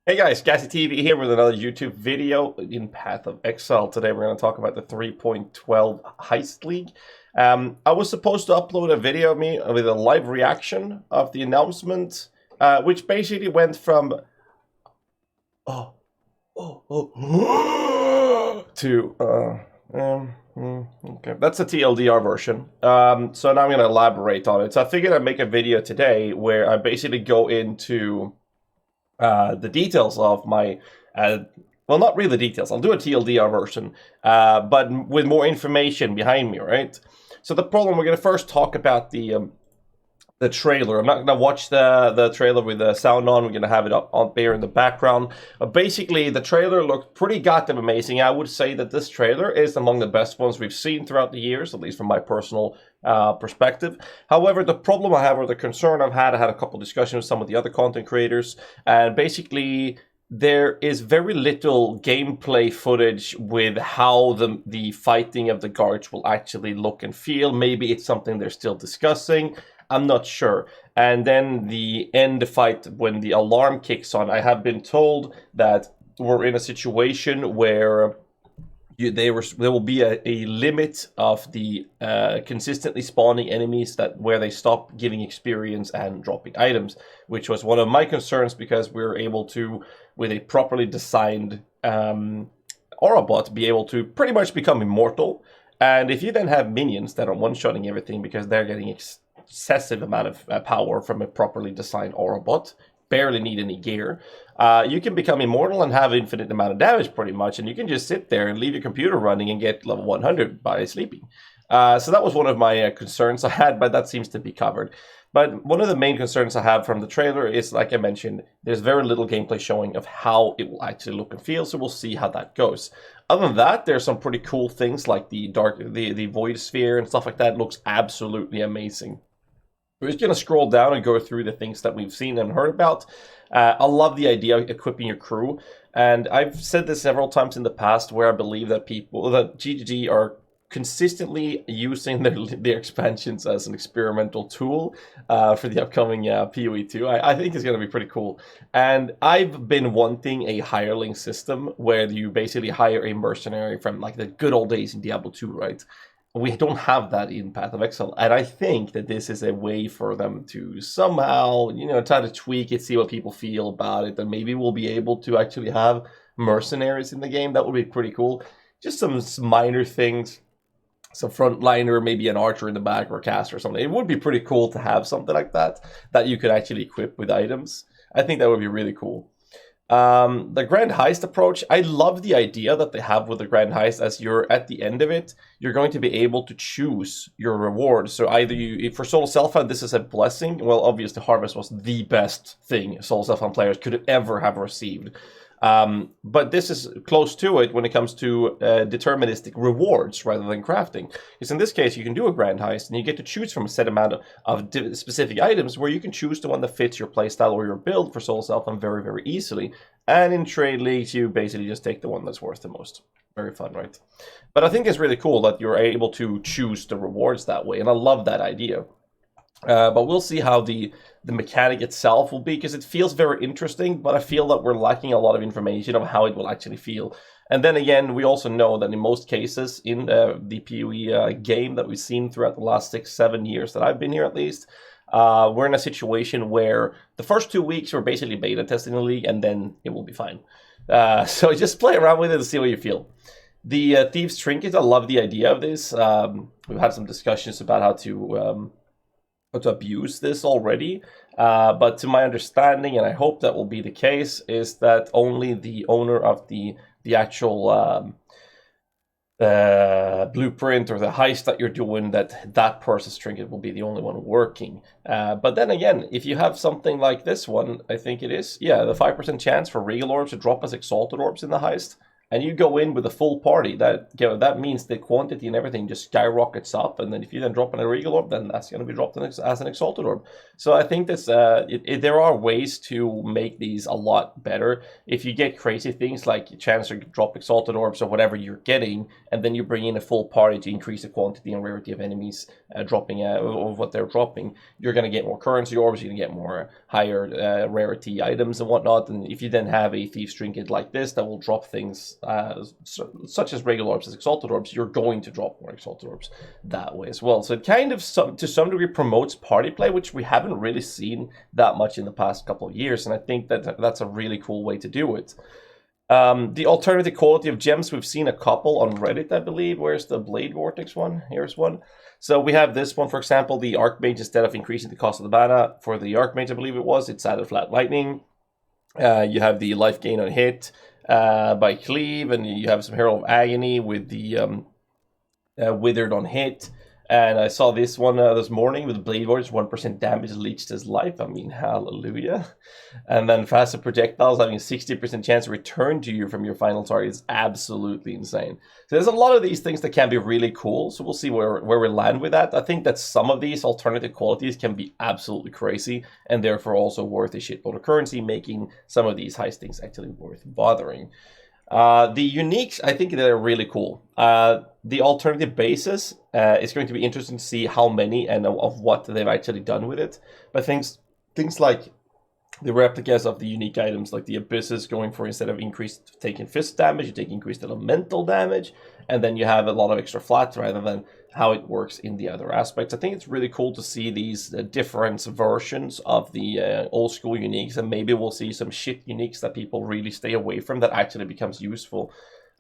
Hey guys, GHAZZY TV here with another YouTube video in Path of Exile. Today we're going to talk about the 3.12 Heist League. I was supposed to upload a video of me with a live reaction of the announcement, which basically went from oh to okay, that's the TLDR version. So now I'm going to elaborate on it. So I figured I'd make a video today where I basically go into the details of my, well, not really the details. I'll do a TLDR version, but with more information behind me, right? So the problem, we're going to first talk about the trailer. I'm not going to watch the trailer with the sound on. We're going to have it up on there in the background. Basically, the trailer looked pretty goddamn amazing. I would say that this trailer is among the best ones we've seen throughout the years, at least from my personal perspective. However, the problem I have, or the concern I had a couple discussions with some of the other content creators, and basically there is very little gameplay footage with how the fighting of the guards will actually look and feel. Maybe it's something they're still discussing. I'm not sure. And then the end fight, when the alarm kicks on, I have been told that we're in a situation where there will be a limit of the consistently spawning enemies where they stop giving experience and dropping items, which was one of my concerns, because we're able to, with a properly designed aura bot, be able to pretty much become immortal. And if you then have minions that are one-shotting everything because they're getting excessive amount of power from a properly designed aura bot, barely need any gear, you can become immortal and have infinite amount of damage pretty much, and you can just sit there and leave your computer running and get level 100 by sleeping. So that was one of my concerns I had, but that seems to be covered. But one of the main concerns I have from the trailer is, like I mentioned, there's very little gameplay showing of how it will actually look and feel, so we'll see how that goes. Other than that, there's some pretty cool things like the void sphere and stuff like that. It looks absolutely amazing. We're just going to scroll down and go through the things that we've seen and heard about. I love the idea of equipping your crew, and I've said this several times in the past, where I believe that GGG are consistently using their expansions as an experimental tool for the upcoming PoE 2. I think it's going to be pretty cool. And I've been wanting a hireling system where you basically hire a mercenary from like the good old days in Diablo 2, right? We don't have that in Path of Exile, and I think that this is a way for them to somehow, try to tweak it, see what people feel about it, and maybe we'll be able to actually have mercenaries in the game. That would be pretty cool. Just some minor things, some frontliner, maybe an archer in the back, or a caster or something. It would be pretty cool to have something like that you could actually equip with items. I think that would be really cool. The Grand Heist approach, I love the idea that they have with the Grand Heist, as you're at the end of it, you're going to be able to choose your reward. So either for Soul Self-Found, this is a blessing. Well, obviously Harvest was the best thing Soul Self-Found players could ever have received. But this is close to it when it comes to deterministic rewards rather than crafting. Because in this case, you can do a Grand Heist and you get to choose from a set amount of specific items, where you can choose the one that fits your playstyle or your build for Soul Self-Found very, very easily. And in trade leagues, you basically just take the one that's worth the most. Very fun, right? But I think it's really cool that you're able to choose the rewards that way, and I love that idea. But we'll see how the mechanic itself will be, because it feels very interesting, but I feel that we're lacking a lot of information of how it will actually feel. And then again, we also know that in most cases in the PoE game that we've seen throughout the last 6-7 years that I've been here, at least, we're in a situation where the first 2 weeks we're basically beta testing the league, and then it will be fine. So just play around with it and see what you feel. The Thieves trinkets, I love the idea of this. We've had some discussions about how to abuse this already, but to my understanding, and I hope that will be the case, is that only the owner of the actual blueprint or the heist that you're doing, that person's trinket will be the only one working. But then again, if you have something like this one, I think it is, yeah, the 5% chance for real orbs to drop as exalted orbs in the heist, and you go in with a full party, that that means the quantity and everything just skyrockets up. And then if you then drop an illegal orb, then that's going to be dropped as an exalted orb. So I think this there are ways to make these a lot better. If you get crazy things like chance to drop exalted orbs or whatever you're getting, and then you bring in a full party to increase the quantity and rarity of enemies dropping of what they're dropping, you're going to get more currency orbs, you're going to get more higher rarity items and whatnot. And if you then have a Thieves trinket like this that will drop things such as regular orbs as exalted orbs, you're going to drop more exalted orbs that way as well. So it kind of to some degree promotes party play, which we haven't really seen that much in the past couple of years, and I think that that's a really cool way to do it. The alternative quality of gems, we've seen a couple on Reddit, I believe. Where's the Blade Vortex one? Here's one. So we have this one, for example, the Archmage, instead of increasing the cost of the mana for the Archmage, I believe it was, it's added flat lightning. You have the life gain on hit by cleave, and you have some Herald of Agony with the withered on hit. And I saw this one this morning with Blade Vortex, 1% damage leached his life. I mean, hallelujah. And then faster projectiles having a 60% chance to return to you from your final target is absolutely insane. So there's a lot of these things that can be really cool. So we'll see where we land with that. I think that some of these alternative qualities can be absolutely crazy and therefore also worth a shitload of currency, making some of these heist things actually worth bothering. The uniques, I think they're really cool. The alternative bases, it's going to be interesting to see how many and of what they've actually done with it. But things like the replicas of the unique items, like the abysses, going for, instead of increased taking fist damage, you take increased elemental damage, and then you have a lot of extra flat rather than how it works in the other aspects. I think it's really cool to see these different versions of the old school uniques, and maybe we'll see some shit uniques that people really stay away from that actually becomes useful.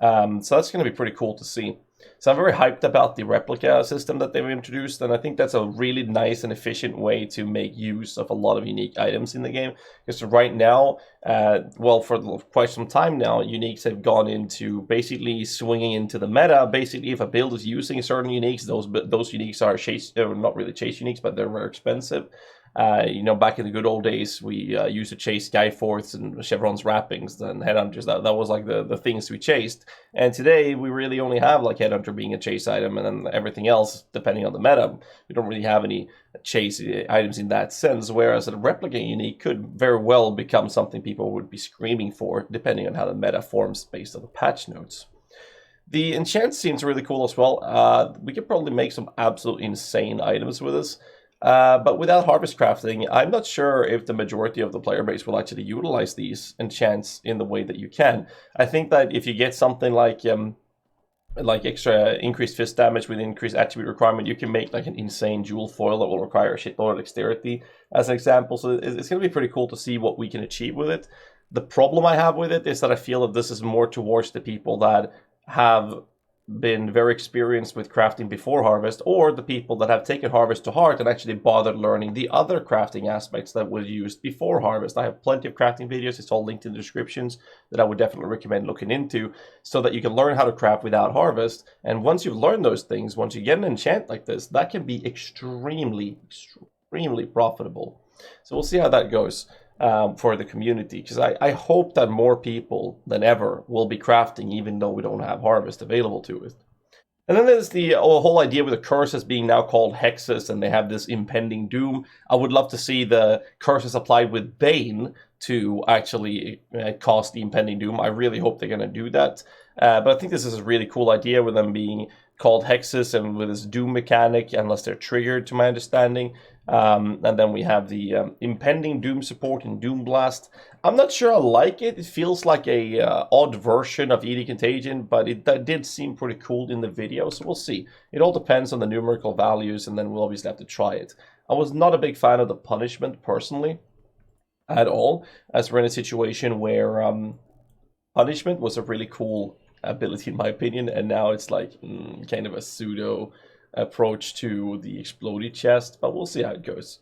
So that's going to be pretty cool to see. So I'm very hyped about the replica system that they've introduced, and I think that's a really nice and efficient way to make use of a lot of unique items in the game. Because right now, well, for quite some time now, uniques have gone into basically swinging into the meta. Basically, if a build is using certain uniques, those uniques are chase, not really chase uniques, but they're very expensive. You know, back in the good old days, we used to chase Skyforths and Chevron's wrappings and Headhunters. That was like the things we chased. And today, we really only have like Headhunter being a chase item, and then everything else, depending on the meta, we don't really have any chase items in that sense. Whereas a replica unique could very well become something people would be screaming for, depending on how the meta forms based on the patch notes. The enchants seems really cool as well. We could probably make some absolutely insane items with this. But without harvest crafting, I'm not sure if the majority of the player base will actually utilize these enchants in the way that you can. I think that if you get something like extra increased fist damage with increased attribute requirement, you can make like an insane jewel foil that will require a shitload of dexterity as an example. So it's going to be pretty cool to see what we can achieve with it. The problem I have with it is that I feel that this is more towards the people that have been very experienced with crafting before harvest, or the people that have taken harvest to heart and actually bothered learning the other crafting aspects that were used before harvest. I have plenty of crafting videos, it's all linked in the descriptions, that I would definitely recommend looking into, so that you can learn how to craft without harvest. And once you've learned those things, once you get an enchant like this, that can be extremely profitable. So we'll see how that goes for the community, because I hope that more people than ever will be crafting, even though we don't have harvest available to it. And then there's the whole idea with the curses being now called hexes, and they have this impending doom. I would love to see the curses applied with Bane to actually cause the impending doom. I really hope they're going to do that. But I think this is a really cool idea with them being called hexes and with this doom mechanic, unless they're triggered, to my understanding. And then we have the impending doom support in Doom Blast. I'm not sure I like it. It feels like a odd version of ED Contagion, but that did seem pretty cool in the video, so we'll see. It all depends on the numerical values, and then we'll obviously have to try it. I was not a big fan of the punishment personally at all, as we're in a situation where punishment was a really cool ability in my opinion, and now it's like kind of a pseudo approach to the exploded chest, but we'll see how it goes.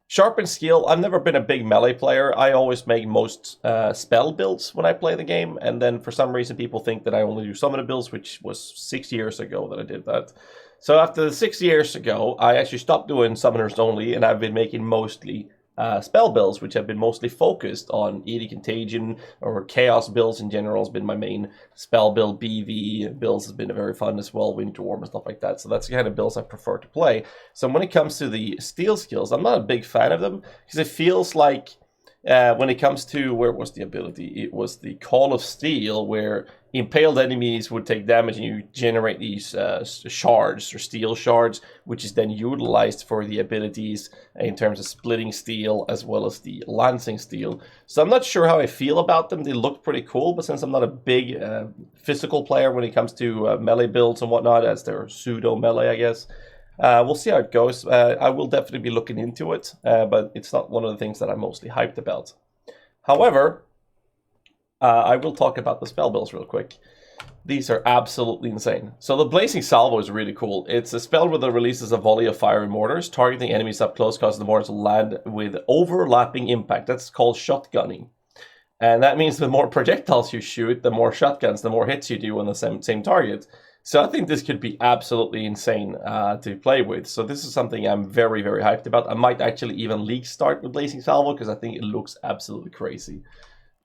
Sharpen skill, I've never been a big melee player. I always make most spell builds when I play the game, and then for some reason people think that I only do summoner builds, which was 6 years ago that I did that. So after 6 years ago, I actually stopped doing summoners only, and I've been making mostly spell builds, which have been mostly focused on Edict Contagion or Chaos builds in general has been my main spell build. BV builds has been very fun as well, Winter Orb and stuff like that. So that's the kind of builds I prefer to play. So when it comes to the steel skills, I'm not a big fan of them because it feels like when it comes to, where was the ability? It was the Call of Steel, where impaled enemies would take damage and you generate these shards or steel shards, which is then utilized for the abilities in terms of splitting steel as well as the lancing steel. So I'm not sure how I feel about them. They look pretty cool, but since I'm not a big physical player when it comes to melee builds and whatnot, as they're pseudo melee, I guess, we'll see how it goes. I will definitely be looking into it, but it's not one of the things that I'm mostly hyped about. However, I will talk about the spell builds real quick. These are absolutely insane. So the Blazing Salvo is really cool. It's a spell that releases a volley of fiery mortars, targeting enemies up close, causing the mortars to land with overlapping impact. That's called shotgunning. And that means the more projectiles you shoot, the more shotguns, the more hits you do on the same target. So I think this could be absolutely insane to play with. So this is something I'm very, very hyped about. I might actually even league start with Blazing Salvo because I think it looks absolutely crazy.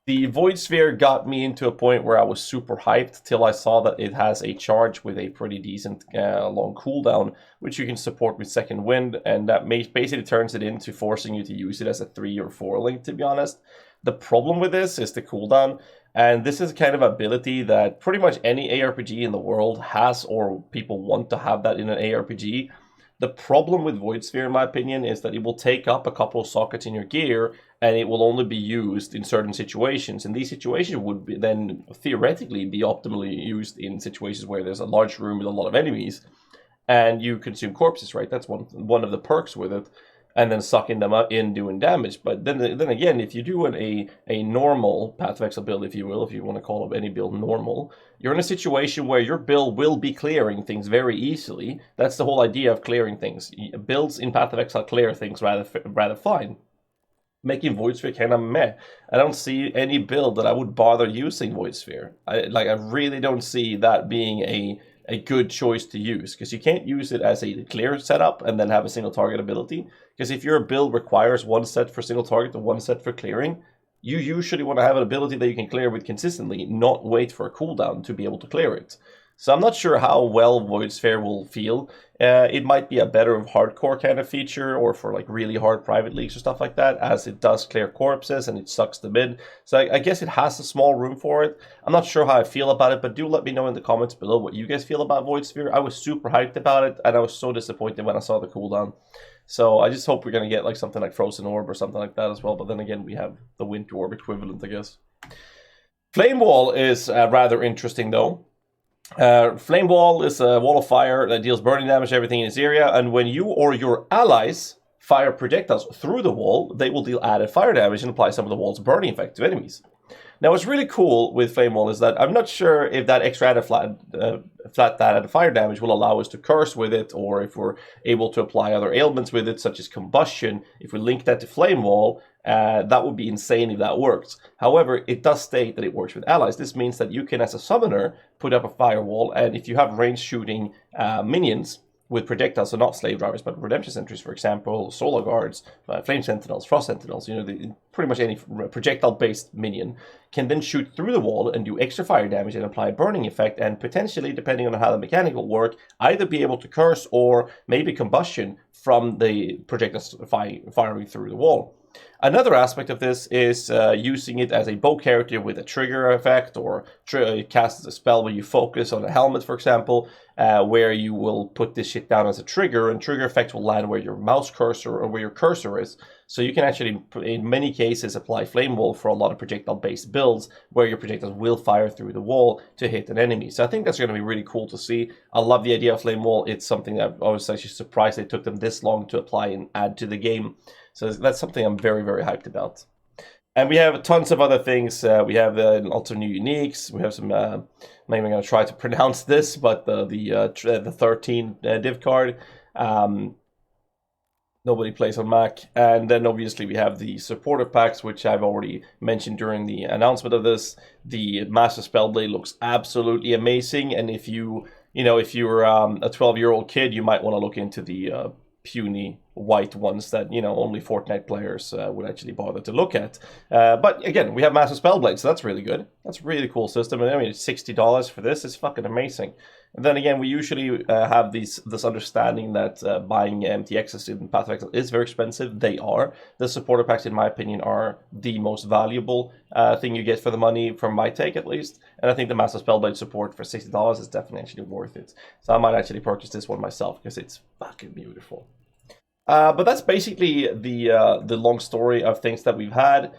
The Void Sphere got me into a point where I was super hyped till I saw that it has a charge with a pretty decent long cooldown, which you can support with Second Wind, and that basically turns it into forcing you to use it as a 3 or 4 link, to be honest. The problem with this is the cooldown, and this is kind of ability that pretty much any ARPG in the world has, or people want to have that in an ARPG. The problem with Void Sphere, in my opinion, is that it will take up a couple of sockets in your gear, and it will only be used in certain situations. And these situations would be then theoretically be optimally used in situations where there's a large room with a lot of enemies, and you consume corpses, right? That's one of the perks with it, and then sucking them up in doing damage. But then again, if you do a normal Path of Exile build, if you will, if you want to call any build normal, you're in a situation where your build will be clearing things very easily. That's the whole idea of clearing things. Builds in Path of Exile clear things rather fine. Making Void Sphere kind of meh. I don't see any build that I would bother using Void Sphere. I really don't see that being a good choice to use, because you can't use it as a clear setup and then have a single target ability. Because if your build requires one set for single target and one set for clearing, you usually want to have an ability that you can clear with consistently, not wait for a cooldown to be able to clear it. So I'm not sure how well Void Sphere will feel. It might be a better hardcore kind of feature, or for like really hard private leagues or stuff like that, as it does clear corpses and it sucks them in. So I guess it has a small room for it. I'm not sure how I feel about it, but do let me know in the comments below what you guys feel about Void Sphere. I was super hyped about it, and I was so disappointed when I saw the cooldown. So I just hope we're going to get like something like Frozen Orb or something like that as well. But then again, we have the Winter Orb equivalent, I guess. Flame Wall is rather interesting though. Flame Wall is a wall of fire that deals burning damage to everything in its area, and when you or your allies fire projectiles through the wall, they will deal added fire damage and apply some of the wall's burning effect to enemies. Now, what's really cool with Flame Wall is that I'm not sure if that extra added flat added fire damage will allow us to curse with it, or if we're able to apply other ailments with it, such as combustion. If we link that to Flame Wall, that would be insane if that works. However, it does state that it works with allies. This means that you can, as a summoner, put up a firewall, and if you have range shooting minions with projectiles, so not slave drivers, but redemption sentries, for example, solar guards, flame sentinels, frost sentinels, pretty much any projectile-based minion can then shoot through the wall and do extra fire damage and apply a burning effect, and potentially, depending on how the mechanic will work, either be able to curse or maybe combustion from the projectiles firing through the wall. Another aspect of this is using it as a bow character with a trigger effect, or cast a spell where you focus on a helmet, for example, where you will put this shit down as a trigger, and trigger effect will land where your mouse cursor or where your cursor is. So you can actually, in many cases, apply Flame Wall for a lot of projectile-based builds, where your projectiles will fire through the wall to hit an enemy. So I think that's going to be really cool to see. I love the idea of Flame Wall. It's something that I was actually surprised they took them this long to apply and add to the game. So that's something I'm very, very hyped about. And we have tons of other things. We have also new uniques. We have some, maybe I'm going to try to pronounce this, but the 13 div card. Nobody plays on Mac. And then obviously we have the supportive packs, which I've already mentioned during the announcement of this. The Master Spellblade looks absolutely amazing. And if you're a 12-year-old kid, you might want to look into the puny white ones that, you know, only Fortnite players would actually bother to look at. But again, we have massive spellblades, so that's really good. That's a really cool system, and I mean, $60 for this is fucking amazing. And then again, we usually have this understanding that buying MTXs in Path of Exile is very expensive. They are. The supporter packs, in my opinion, are the most valuable thing you get for the money, from my take at least. And I think the Massive Spellblade support for $60 is definitely actually worth it. So I might actually purchase this one myself because it's fucking beautiful. But that's basically the long story of things that we've had.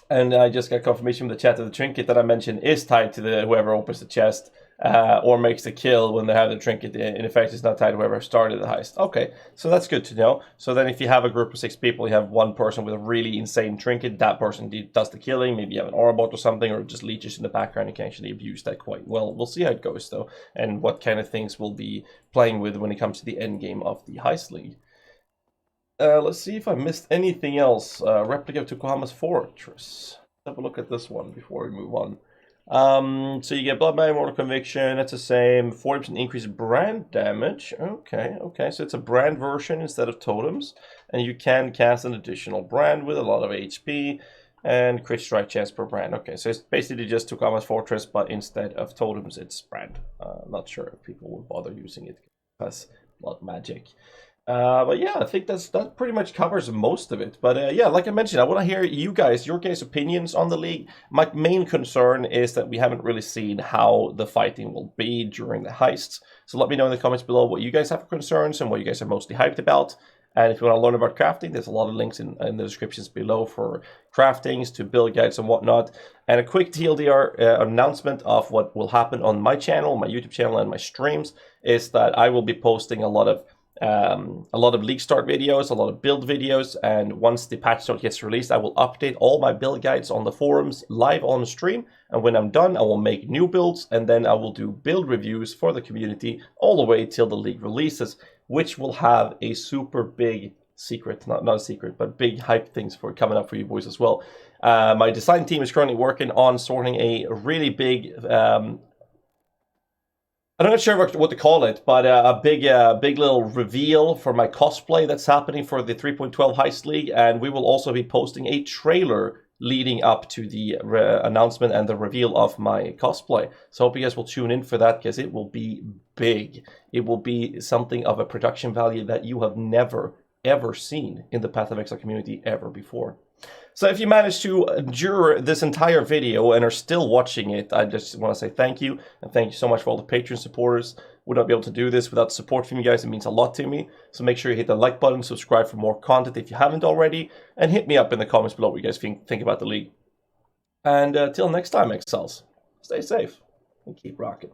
And I just got confirmation from the chat that the trinket that I mentioned is tied to whoever opens the chest or makes the kill when they have the trinket. In effect, it's not tied to whoever started the heist. Okay, so that's good to know. So then if you have a group of 6 people, you have one person with a really insane trinket, that person does the killing. Maybe you have an aura bot or something, or just leeches in the background. You can actually abuse that quite well. We'll see how it goes, though, and what kind of things we'll be playing with when it comes to the end game of the Heist League. Let's see if I missed anything else. Replica of Tukohama's Fortress. Let's have a look at this one before we move on. So you get Bloodbite, Mortal Conviction, that's the same. 40% increase brand damage. Okay, so it's a brand version instead of totems. And you can cast an additional brand with a lot of HP. And crit strike chance per brand. Okay, so it's basically just Tukohama's Fortress, but instead of totems, it's brand. Not sure if people will bother using it because blood magic. But yeah, I think that pretty much covers most of it. But yeah, like I mentioned, I want to hear your guys' opinions on the league. My main concern is that we haven't really seen how the fighting will be during the heists. So let me know in the comments below what you guys have for concerns and what you guys are mostly hyped about. And if you want to learn about crafting, there's a lot of links in the descriptions below for craftings, to build guides and whatnot. And a quick TLDR announcement of what will happen on my channel, my YouTube channel, and my streams is that I will be posting a lot of league start videos, a lot of build videos, and once the patch note gets released, I will update all my build guides on the forums live on stream. And when I'm done, I will make new builds, and then I will do build reviews for the community all the way till the league releases, which will have a super big secret, not a secret, but big hype things for coming up for you boys as well. My design team is currently working on sorting a really big I'm not sure what to call it, but a big little reveal for my cosplay that's happening for the 3.12 Heist League, and we will also be posting a trailer leading up to the announcement and the reveal of my cosplay. So I hope you guys will tune in for that, because it will be big. It will be something of a production value that you have never, ever seen in the Path of Exile community ever before. So if you managed to endure this entire video and are still watching it, I just want to say thank you. And thank you so much for all the Patreon supporters. Would not be able to do this without support from you guys. It means a lot to me. So make sure you hit the like button, subscribe for more content if you haven't already, and hit me up in the comments below what you guys think about the league. And till next time, Exiles, stay safe and keep rocking.